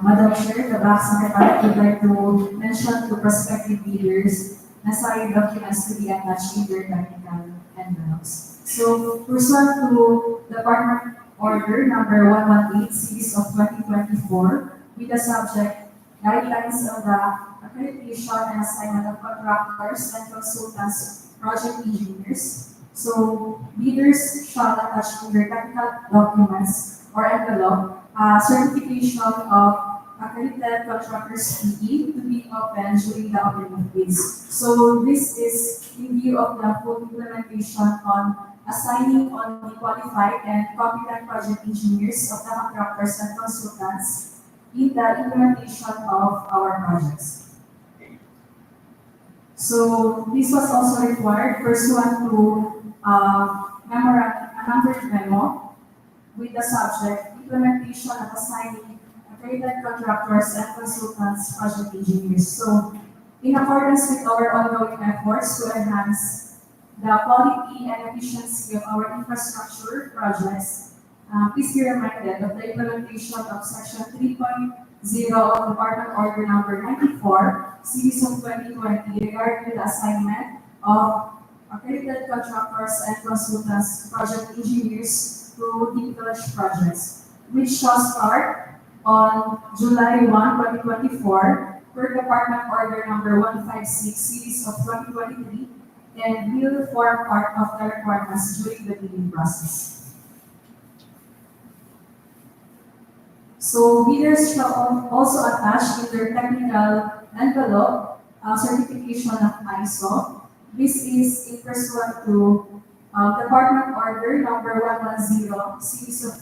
Madam Chair, the Black Secretary would like to mention to prospective leaders necessary documents to be attached in their technical envelopes. So, pursuant to Department Order number 118 series of 2024, with the subject guidelines of the accreditation and assignment of contractors and consultants, project engineers. So, leaders shall attach in their technical documents or envelope certification of accredited contractors fee to be open during the opening of bids. So this is in view of the full implementation on assigning on the qualified and competent project engineers of the contractors and consultants in the implementation of our projects. So this was also required pursuant to a numbered memo with the subject implementation of assigning accredited contractors and consultants project engineers. So in accordance with our ongoing efforts to enhance the quality and efficiency of our infrastructure projects, please be reminded of the implementation of section 3.0 of Department Order number 94, series of 2020 regarding the assignment of accredited contractors and consultants, project engineers to DPWH projects, which shall start on July 1, 2024, per Department Order Number 156, Series of 2023, and will form part of the requirements during the bidding process. So bidders shall also attach in their technical envelope certification of ISO. This is in pursuant to Department Order Number 110, Series of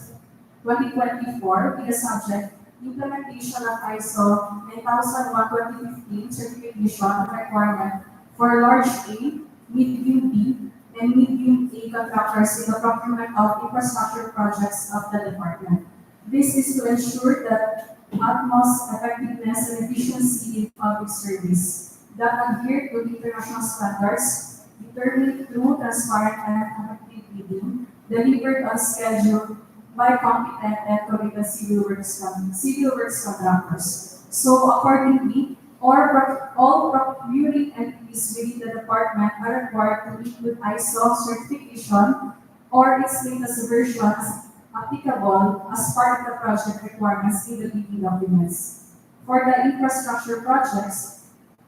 2024, with the subject implementation of ISO 9001-2015 certification of requirement for large A, medium B, and medium A contractors in the procurement of infrastructure projects of the department. This is to ensure that utmost effectiveness and efficiency in public service that adhere to international standards, determined through transparent and effective bidding, delivered on schedule by competent and committed civil works contractors. So accordingly, all procuring entities within the department are required to meet with ISO certification or its latest versions applicable as part of the project requirements in the bidding documents. For the infrastructure projects,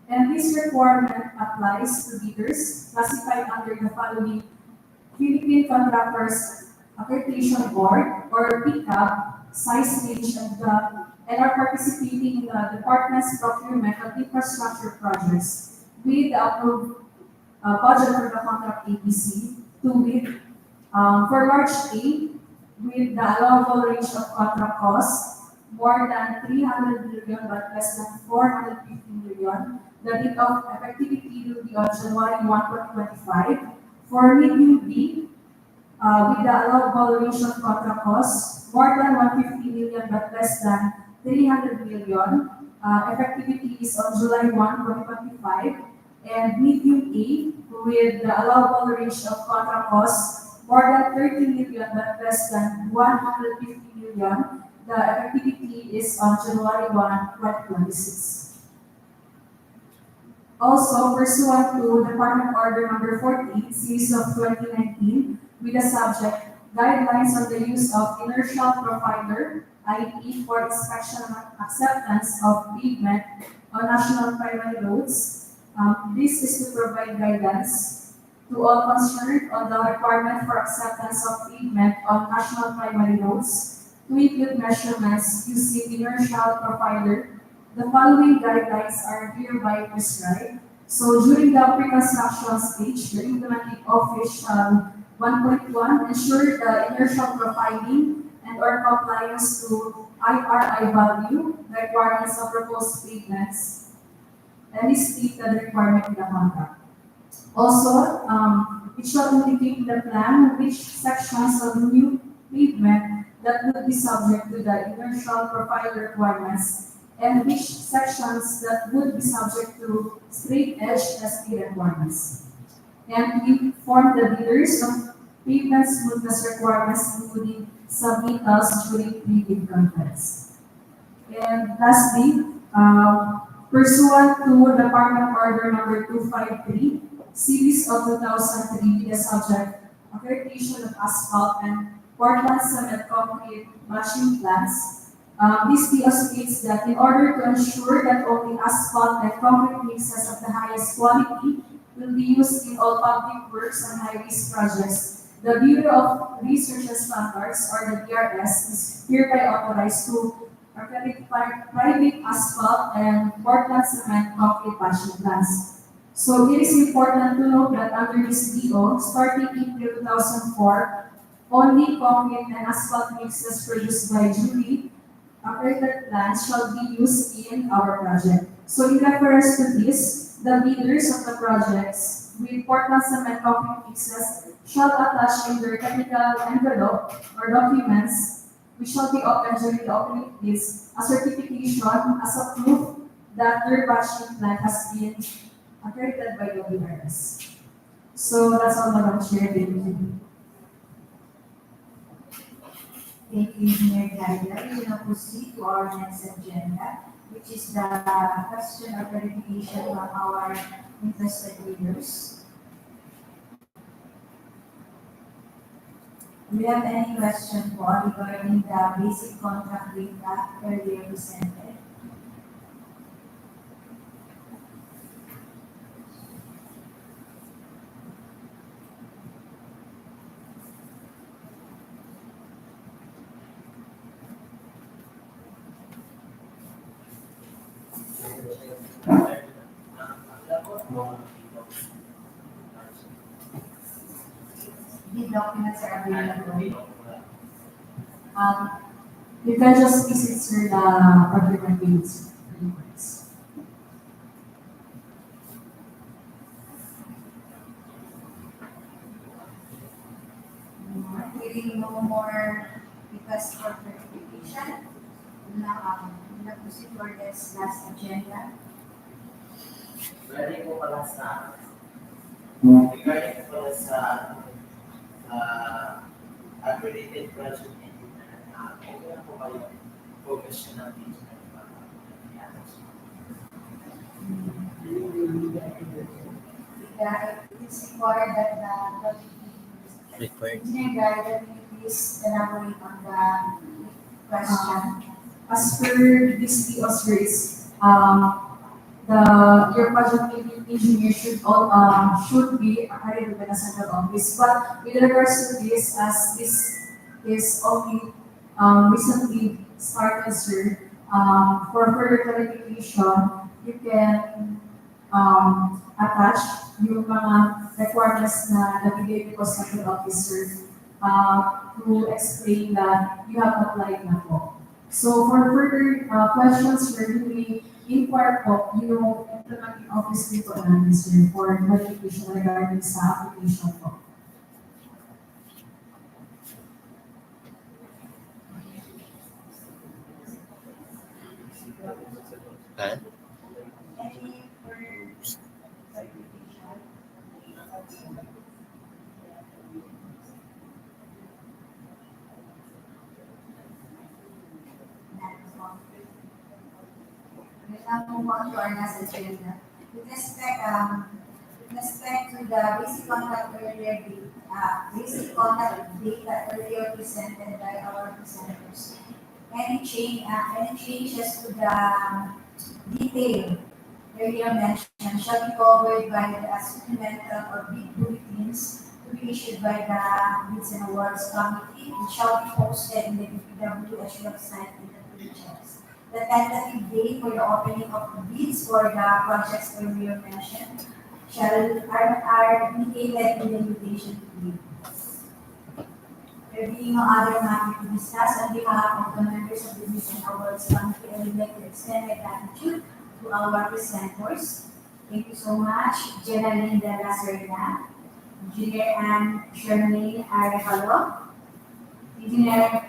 and this requirement applies to bidders classified under the following Philippine Contractors Accreditation Board or PICAB, size range and are participating in the department's procurement of infrastructure projects with the approved budget for the contract ABC to bid for large A with the allowable range of contract costs more than 300 million but less than 450 million. The date of effectivity will be on January 1, 2025. For medium B, with the allowable range of contract costs more than 150 million but less than 300 million. Effectivity is on July 1, 2025. And medium A, with the allowable range of contract costs more than 30 million but less than 150 million. The effectivity is on January 1, 2026. Also, pursuant to Department Order Number 14, Series of 2019, with the subject Guidelines on the Use of Inertial Profiler, IP, for inspection and acceptance of pavement on national primary roads. This is to provide guidance to all concerned on the requirement for acceptance of pavement on national primary roads to include measurements using inertial profiler. The following guidelines are hereby prescribed. So during the pre-construction stage, the implementing official 1.1 ensure the inertial profiling and or compliance to IRI value, the requirements of proposed pavements, and state the requirement in the contract. Also, it shall indicate in the plan which sections of new pavement that will be subject to the inertial profile requirements and which sections that would be subject to straight edge SP requirements. And inform the bidders of pavement smoothness requirements including submittals during pre-bid conference. And lastly, pursuant to Department Order Number 253, Series of 2003, with the subject accreditation of asphalt and Portland cement concrete machine plants. This PO states that in order to ensure that only asphalt and concrete mixes of the highest quality will be used in all public works and highways projects, the Bureau of Research and Standards, or the BRS, is hereby authorized to accredit private asphalt and Portland cement concrete machine plants. So it is important to note that under this DO, starting April 2004, only concrete and asphalt mixes produced by jury accredited plants shall be used in our project. So in reference to this, the bidders of the projects with Portland cement concrete mixes shall attach in their technical envelope or documents which shall be opened during the opening bids a certification as a proof that their batching plant has been accredited by the BRS. So that's all, Madam Chair. Thank you. Thank you, Engineer Gutalac. We will now proceed to our next agenda, which is the question of verification from our interested bidders. Do you have any question po regarding the basic contract data earlier presented? The documents are available. You can just visit sir the procurement units. Hearing no more requests for clarification. Na proceed for this last agenda. Regarding po pala sa accredited project engineer, okay na po kayo professional engineer It is required that the engineer guide please elaborate on the question. As per this PO's rates, your project engineer should be accredited by the central office. But with regards to this, as this is only recently started, sir, for further clarification, you can attach yung mga requirements na nabigay ko sa central officer to explain that you have applied na po. So for further questions, we're doing inquire po yung implementing office dito namin sir for clarification regarding sa application po. Huh? Any further clarification? We now move on to our next agenda. With respect to the basic contact data earlier presented by our presenters. Any changes to the detail earlier mentioned shall be covered by the supplemental or bid bulletins to be issued by the Bids and Awards Committee, and shall be posted in the DPWH website in the futures. The tentative date for the opening of the bids for the projects earlier mentioned are indicated in the invitation to bid. There being no other matter to discuss, on behalf of the members of the Bids and Awards Committee, I would like to extend my gratitude to our presenters. Thank you so much, Jenalyn de la Serna, Engineer Anne Shermaine Arevalo, Engineer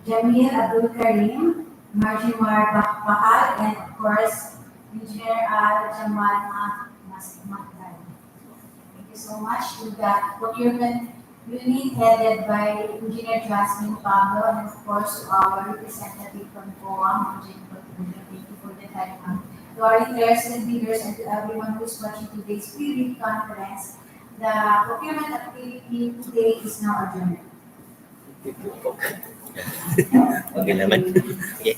Jamil Abdul Karim, Marjimar Bakal, and of course, Engineer Jamal Masmagdal. Thank you so much to the procurement unit headed by Engineer Jasmine Pablo, and of course to our representative from COA, thank you for the time. To our interested leaders and to everyone who is watching today's pre-read conference, the procurement activity today is now adjourned. Okay naman. Okay.